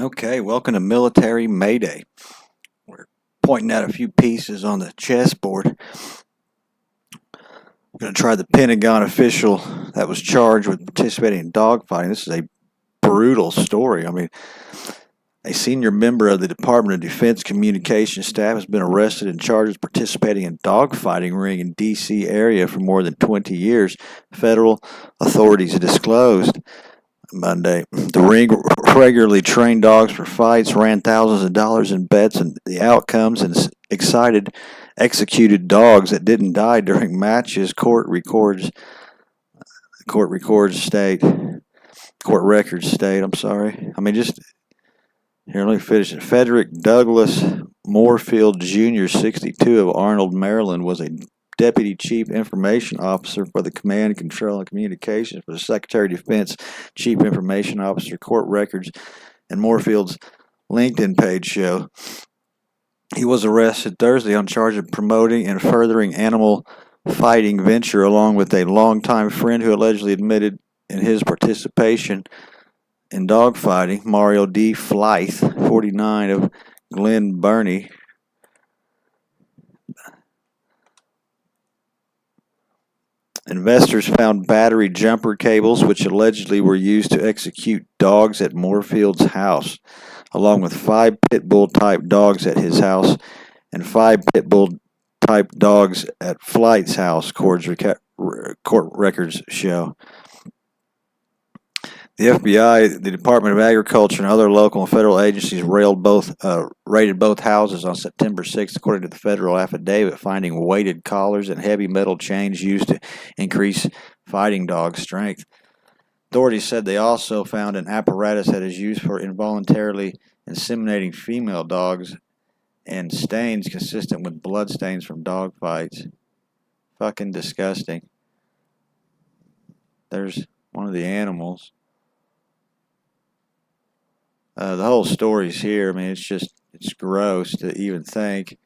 Okay, welcome to Military Mayday. We're pointing out a few pieces on the chessboard. We're going to try the Pentagon official that was charged with participating in dogfighting. This is a brutal story. A senior member of the Department of Defense communications staff has been arrested and charged with participating in dogfighting ring in D.C. area for more than 20 years, federal authorities disclosed Monday. The ring regularly trained dogs for fights, ran thousands of dollars in bets, and the outcomes and executed dogs that didn't die during matches. Court records state. Court records state. I'm sorry. Just here. Let me finish it. Frederick Douglass Moorfield Jr., 62, of Arnold, Maryland, was a Deputy Chief Information Officer for the Command, Control, and Communications for the Secretary of Defense, Chief Information Officer. Court records and Moorfield's LinkedIn page show. He was arrested Thursday on charge of promoting and furthering animal fighting venture along with a longtime friend who allegedly admitted in his participation in dogfighting. Mario D. Flythe, 49, of Glen Burnie, investors found battery jumper cables which allegedly were used to execute dogs at Moorfield's house, along with 5 pit bull type dogs at his house and 5 pit bull type dogs at Flythe's house, court records show. The FBI, the Department of Agriculture, and other local and federal agencies raided both houses on September 6th, according to the federal affidavit, finding weighted collars and heavy metal chains used to increase fighting dog strength. Authorities said they also found an apparatus that is used for involuntarily inseminating female dogs and stains consistent with blood stains from dog fights. Fucking disgusting. There's one of the animals. The whole story's here. It's gross to even think.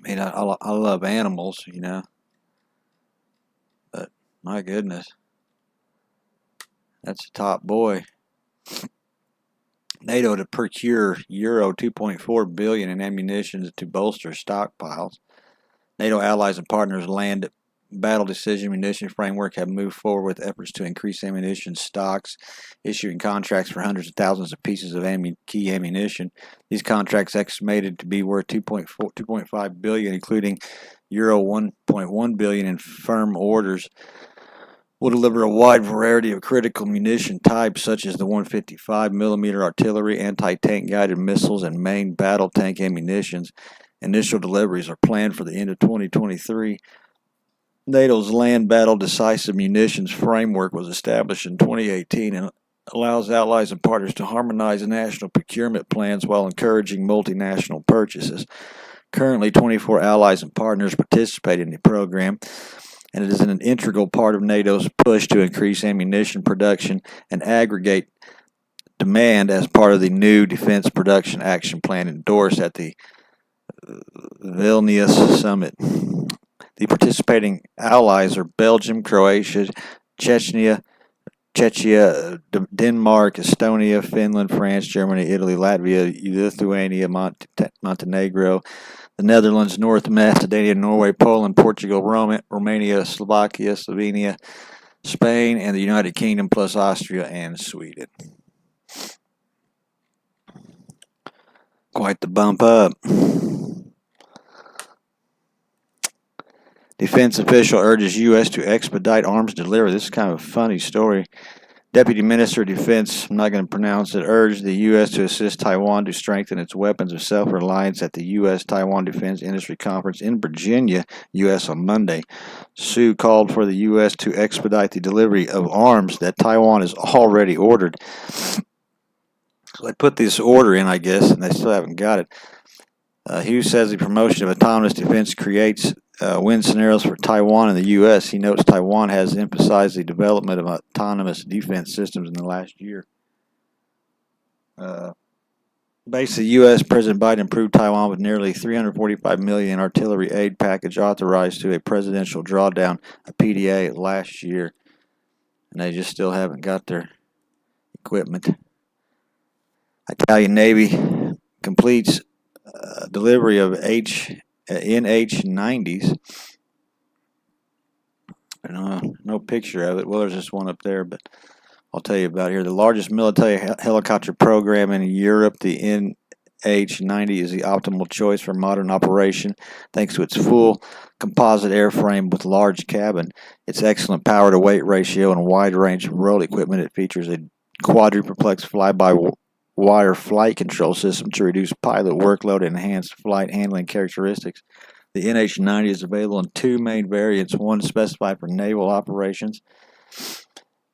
I love animals, but my goodness, that's a top boy. NATO to procure euro 2.4 billion in ammunition to bolster stockpiles. NATO allies and partners land battle decision munition framework have moved forward with efforts to increase ammunition stocks, issuing contracts for hundreds of thousands of pieces of key ammunition. These contracts, estimated to be worth 2.5 billion, including euro 1.1 billion in firm orders, will deliver a wide variety of critical munition types such as the 155mm artillery, anti-tank guided missiles, and main battle tank ammunitions. Initial deliveries are planned for the end of 2023. NATO's Land Battle Decisive Munitions Framework was established in 2018 and allows allies and partners to harmonize national procurement plans while encouraging multinational purchases. Currently, 24 allies and partners participate in the program, and it is an integral part of NATO's push to increase ammunition production and aggregate demand as part of the new Defense Production Action Plan endorsed at the Vilnius Summit. The participating allies are Belgium, Croatia, Czechia, Denmark, Estonia, Finland, France, Germany, Italy, Latvia, Lithuania, Montenegro, the Netherlands, North Macedonia, Norway, Poland, Portugal, Romania, Slovakia, Slovenia, Spain, and the United Kingdom, plus Austria and Sweden. Quite the bump up. Defense official urges U.S. to expedite arms delivery. This is kind of a funny story. Deputy Minister of Defense, I'm not going to pronounce it, urged the U.S. to assist Taiwan to strengthen its weapons of self-reliance at the U.S.-Taiwan Defense Industry Conference in Virginia, U.S. on Monday. Su called for the U.S. to expedite the delivery of arms that Taiwan has already ordered. So they put this order in, I guess, and they still haven't got it. Hughes says the promotion of autonomous defense creates win scenarios for Taiwan and the U.S. He notes Taiwan has emphasized the development of autonomous defense systems in the last year. Basically, U.S. President Biden approved Taiwan with nearly $345 million artillery aid package authorized to a presidential drawdown, a PDA, last year, and they just still haven't got their equipment. Italian Navy completes delivery of NH-90s. No picture of it. Well, there's just one up there, but I'll tell you about it here. The largest military helicopter program in Europe, the NH-90 is the optimal choice for modern operation thanks to its full composite airframe with large cabin, its excellent power-to-weight ratio, and wide range of roll equipment. It features a quadruplex fly-by-wire flight control system to reduce pilot workload and enhance flight handling characteristics. The NH-90 is available in two main variants, one specified for naval operations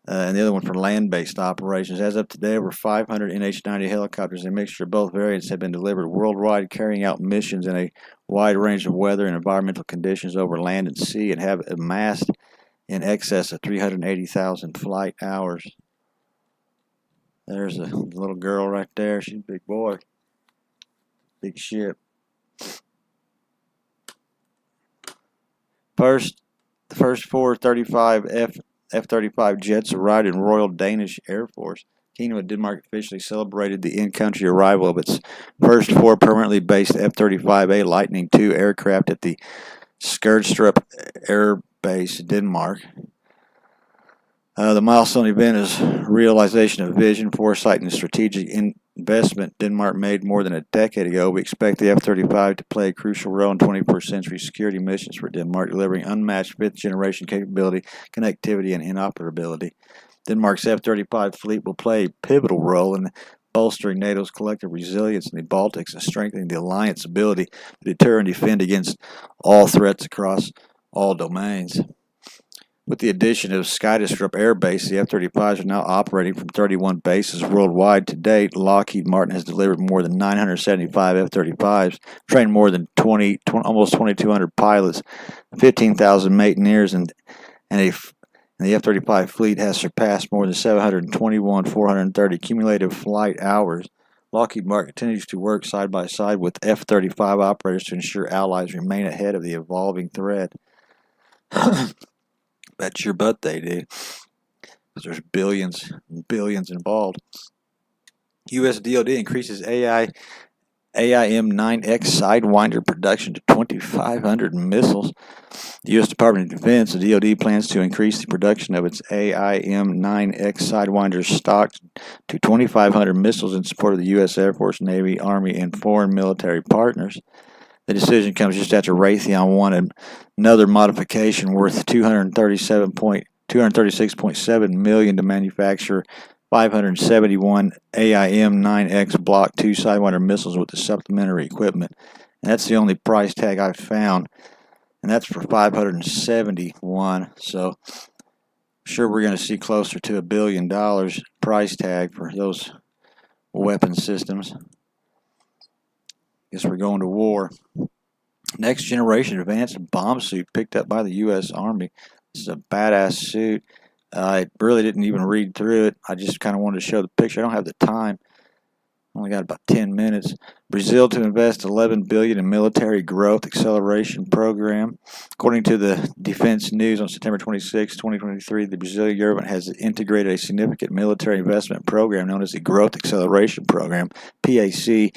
and the other one for land-based operations. As of today, over 500 NH-90 helicopters, a mixture of both variants, have been delivered worldwide, carrying out missions in a wide range of weather and environmental conditions over land and sea, and have amassed in excess of 380,000 flight hours. There's a little girl right there. She's a big boy. Big ship. The first four F-35 jets arrived in Royal Danish Air Force. Kingdom of Denmark officially celebrated the in-country arrival of its first four permanently based F-35A Lightning II aircraft at the Skrydstrup Air Base, Denmark. The milestone event is realization of vision, foresight, and strategic investment Denmark made more than a decade ago. We expect the F-35 to play a crucial role in 21st century security missions for Denmark, delivering unmatched fifth-generation capability, connectivity, and interoperability. Denmark's F-35 fleet will play a pivotal role in bolstering NATO's collective resilience in the Baltics and strengthening the alliance's ability to deter and defend against all threats across all domains. With the addition of Skrydstrup Air Base, the F-35s are now operating from 31 bases worldwide. To date, Lockheed Martin has delivered more than 975 F-35s, trained more than almost 2,200 pilots, 15,000 mainteneurs, and the F-35 fleet has surpassed more than 721,430 cumulative flight hours. Lockheed Martin continues to work side by side with F-35 operators to ensure allies remain ahead of the evolving threat. Bet your butt they do, because there's billions and billions involved. U.S. DoD increases AIM-9X Sidewinder production to 2,500 missiles. The U.S. Department of Defense, the DoD, plans to increase the production of its AIM-9X Sidewinder stock to 2,500 missiles in support of the U.S. Air Force, Navy, Army, and foreign military partners. The decision comes just after Raytheon won another modification worth $236.7 million to manufacture 571 AIM-9X Block II Sidewinder missiles with the supplementary equipment. And that's the only price tag I've found, and that's for 571. So I'm sure we're going to see closer to $1 billion price tag for those weapon systems. Guess we're going to war. Next generation advanced bomb suit picked up by the U.S. Army. This is a badass suit. I really didn't even read through it. I just kind of wanted to show the picture. I don't have the time. Only got about 10 minutes. Brazil to invest $11 billion in military growth acceleration program. According to the Defense News on September 26, 2023, the Brazilian government has integrated a significant military investment program known as the Growth Acceleration Program, PAC,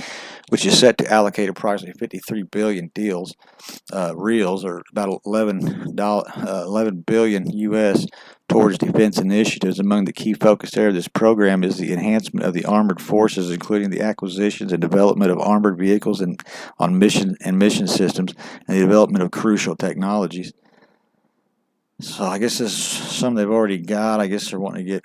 which is set to allocate approximately 53 billion reals, or about 11 billion U.S. towards defense initiatives. Among the key focus areas of this program is the enhancement of the armored forces, including the acquisitions and development of armored vehicles and mission systems, and the development of crucial technologies. So I guess this is something they've already got. I guess they're wanting to get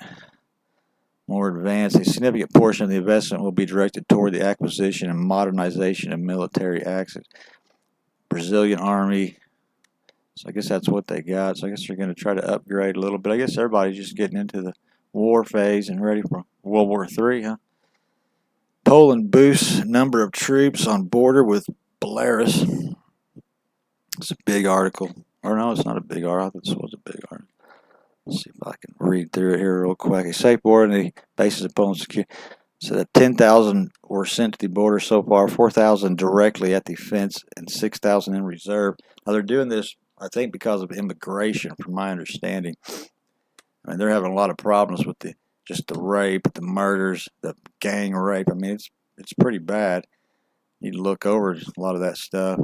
more advanced. A significant portion of the investment will be directed toward the acquisition and modernization of military assets. Brazilian Army. So I guess that's what they got. So I guess they're going to try to upgrade a little bit. I guess everybody's just getting into the war phase and ready for World War III, huh? Poland boosts number of troops on border with Belarus. It's a big article. Or no, it's not a big article. I thought this was a big article. Let's see if I can read through it here real quick. A safe border in the bases of Poland security. So that 10,000 were sent to the border so far, 4,000 directly at the fence, and 6,000 in reserve. Now they're doing this, I think, because of immigration, from my understanding. I mean, they're having a lot of problems with the just the rape, the murders, the gang rape. I mean, it's pretty bad. You look over a lot of that stuff.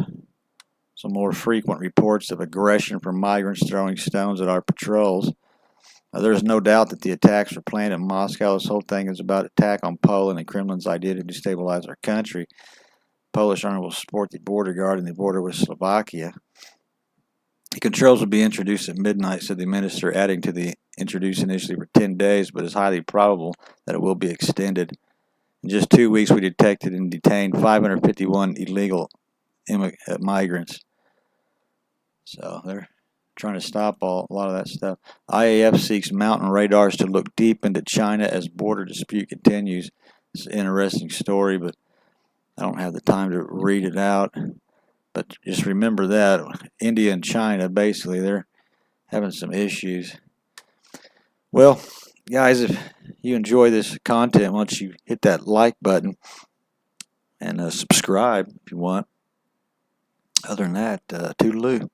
Some more frequent reports of aggression from migrants throwing stones at our patrols. There's no doubt that the attacks were planned in Moscow. This whole thing is about attack on Poland and Kremlin's idea to destabilize our country. Polish army will support the border guard and the border with Slovakia. The controls will be introduced at midnight, said the minister, adding to the introduced initially for 10 days, but it's highly probable that it will be extended. In just 2 weeks, we detected and detained 551 illegal migrants. So they're trying to stop a lot of that stuff. IAF seeks mountain radars to look deep into China as border dispute continues. It's an interesting story, but I don't have the time to read it out. But just remember that India and China, basically, they're having some issues. Well, guys, if you enjoy this content, why don't you hit that like button and subscribe if you want. Other than that, toodaloo.